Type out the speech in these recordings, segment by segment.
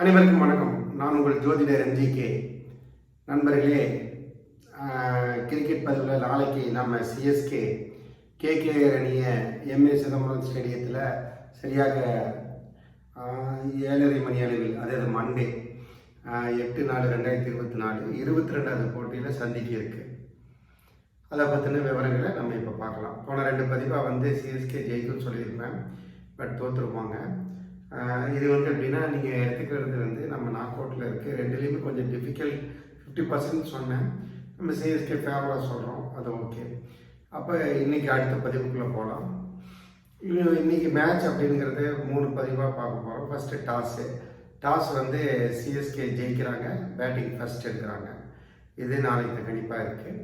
அனைவருக்கும் வணக்கம். நான் உங்கள் ஜோதிடர் எம்ஜிகே. நண்பர்களே, கிரிக்கெட் பதிவில் நாளைக்கு நம்ம சிஎஸ்கே கேகேஆர் அணியை எம்ஏ சிதம்பரம் ஸ்டேடியத்தில் சரியாக 7:30 மணி அளவில், அதாவது மண்டே 8/4/2024 22வது போட்டியில் சந்திக்க இருக்கு. அதை பற்றின விவரங்களை நம்ம இப்போ பார்க்கலாம். போன 2 பதிவாக சிஎஸ்கே ஜெயிக்கும்னு சொல்லியிருப்பேன், பட் தோற்றுருப்பாங்க. இது எப்படின்னா, நீங்கள் எடுத்துக்கிறது நம்ம நாக் அவுட்டில் இருக்குது. ரெண்டுலேயுமே கொஞ்சம் டிஃபிகல்ட். 50% சொன்னேன். நம்ம சிஎஸ்கே ஃபேவராக சொல்கிறோம், அது ஓகே. அப்போ இன்றைக்கி அடுத்த பதிவுக்குள்ளே போகலாம். இன்றைக்கி மேட்ச் அப்படிங்கிறது 3 பதிவாக பார்க்க போகிறோம். ஃபஸ்ட்டு டாஸ் சிஎஸ்கே ஜெயிக்கிறாங்க, பேட்டிங் ஃபஸ்ட் எடுக்கிறாங்க. இது நாளைக்கு கண்டிப்பாக இருக்குது.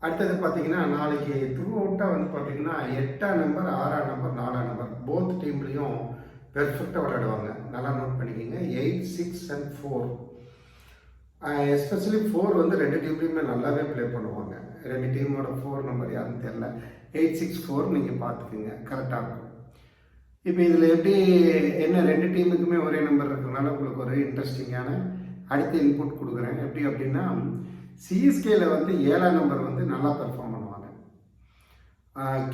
அடுத்தது பார்த்தீங்கன்னா, நாளைக்கு த்ரூ அவுட்டாக பார்த்தீங்கன்னா 8ஆம் நம்பர், 6ஆம் நம்பர், 4ஆம் நம்பர் போத் டீம்லேயும் பெர்ஃபெக்டாக விளையாடுவாங்க. நல்லா நோட் பண்ணிக்கோங்க. 8, 6 and 4. எஸ்பெஷலி 4 2 டீம்லேயுமே நல்லாவே ப்ளே பண்ணுவாங்க. 2 டீமோட 4 நம்பர் யாருன்னு தெரில. 8, 6, 4 நீங்கள் பார்த்துக்குங்க, கரெக்டாக இருக்கும். இப்போ இதில் எப்படி என்ன 2 டீமுக்குமே ஒரே நம்பர் இருக்கிறதுனால உங்களுக்கு ஒரு இன்ட்ரெஸ்டிங்கான அடுத்த இன்புட் கொடுக்குறேன். எப்படி அப்படின்னா, சிஎஸ்கேல 7ஆம் நம்பர் நல்லா பெர்ஃபார்ம் பண்ணுவாங்க.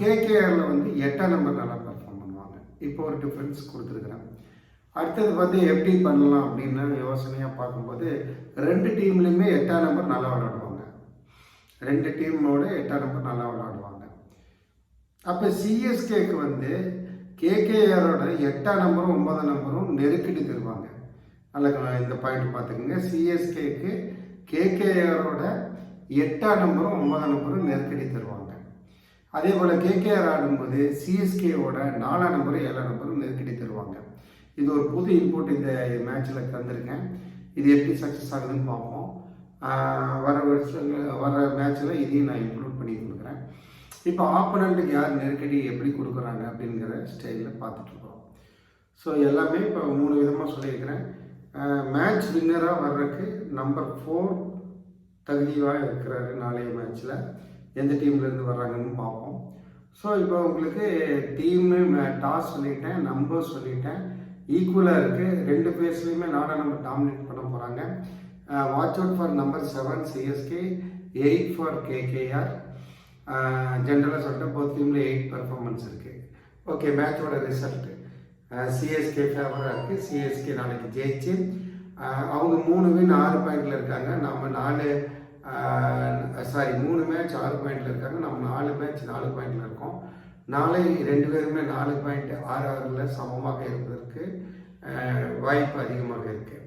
கேகேஆரில் 8ஆம் நம்பர் நல்லா பெர்ஃபார்ம் பண்ணுவாங்க. இப்போ ஒரு டிஃப்ரென்ஸ் கொடுத்துருக்குறேன். அடுத்தது எப்படி பண்ணலாம் அப்படின்னு யோசனையாக பார்க்கும்போது, 2 டீம்லேயுமே 8ஆம் நம்பர் நல்லா விளையாடுவாங்க. 2 டீமோட 8ஆம் நம்பர் நல்லா விளையாடுவாங்க. அப்போ சிஎஸ்கேக்கு கேகேஆரோட 8ஆம் நம்பரும் 9ஆம் நம்பரும் நெருக்கடி தருவாங்க. நல்ல இந்த பாயிண்ட் பார்த்துக்கோங்க. சிஎஸ்கேக்கு கேகேஆரோட 8ஆம் நம்பரும் 9ஆம் நம்பரும் நெருக்கடி தருவாங்க. அதே போல் கேகேஆர் ஆடும்போது சிஎஸ்கேவோட 4ஆம் நம்பரும் 7ஆம் நம்பரும் நெருக்கடி தருவாங்க. இது ஒரு புது இன்புட் இந்த மேட்ச்சில் தந்திருக்கேன். இது எப்படி சக்ஸஸ் ஆகுதுன்னு பார்ப்போம். வர மேட்ச்சில் இதையும் நான் இன்க்ளூட் பண்ணி கொடுக்குறேன். இப்போ ஆப்போனண்ட்டுக்கு யார் நெருக்கடி எப்படி கொடுக்குறாங்க அப்படிங்கிற ஸ்டைலில் பார்த்துட்ருக்குறோம். ஸோ எல்லாமே இப்போ 3 விதமாக சொல்லியிருக்கிறேன். மேட்ச் வின்னராக வர்றதுக்கு நம்பர் 4 தகுதியாக இருக்கிறாரு. நாளைய மேட்ச்சில் எந்த டீம்லேருந்து வர்றாங்கன்னு பார்ப்போம். ஸோ இப்போ உங்களுக்கு டீமு டாஸ் சொல்லிட்டேன், நம்பர் சொல்லிட்டேன், ஈக்குவலாக இருக்குது. 2 பேஸ்லேயுமே 4ஆம் நம்பர் டாமினேட் பண்ண போகிறாங்க. Watch out for number 7 CSK, 8 for KKR. ஜென்ரலாக சொல்லிட்டேன், போத் டீமில் 8 பெர்ஃபார்மன்ஸ் இருக்குது. ஓகே, மேட்சோட ரிசல்ட்டு சிஎஸ்கே ஃபேவராக இருக்குது. சிஎஸ்கே நாளைக்கு ஜெயிச்சு அவங்க 3 வின் 6 பாயிண்டில் இருக்காங்க. நம்ம 3 மேட்ச் 6 பாயிண்டில் இருக்காங்க. நம்ம 4 மேட்ச் 4 பாயிண்டில் இருக்கோம். நாளை 2 பேருமே 4 பாயிண்ட் 6 சமமாக இருப்பதற்கு வாய்ப்பு அதிகமாக இருக்குது.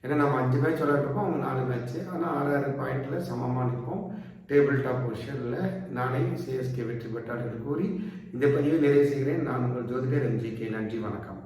ஏன்னா நம்ம 5 மேட்ச் விளையாடுறோம், அவங்க 4 மேட்ச்சு. ஆனால் 6 பாயிண்டில் சமமாக நிற்போம். டேபிள் டாப் பொசிஷனில் நாளை சிஎஸ்கே வெற்றி பெற்றார்கள் கூறி இந்த பதிவை நிறைவு செய்கிறேன். நான் உங்கள் ஜோதிடர் எம்ஜிகே. நன்றி, வணக்கம்.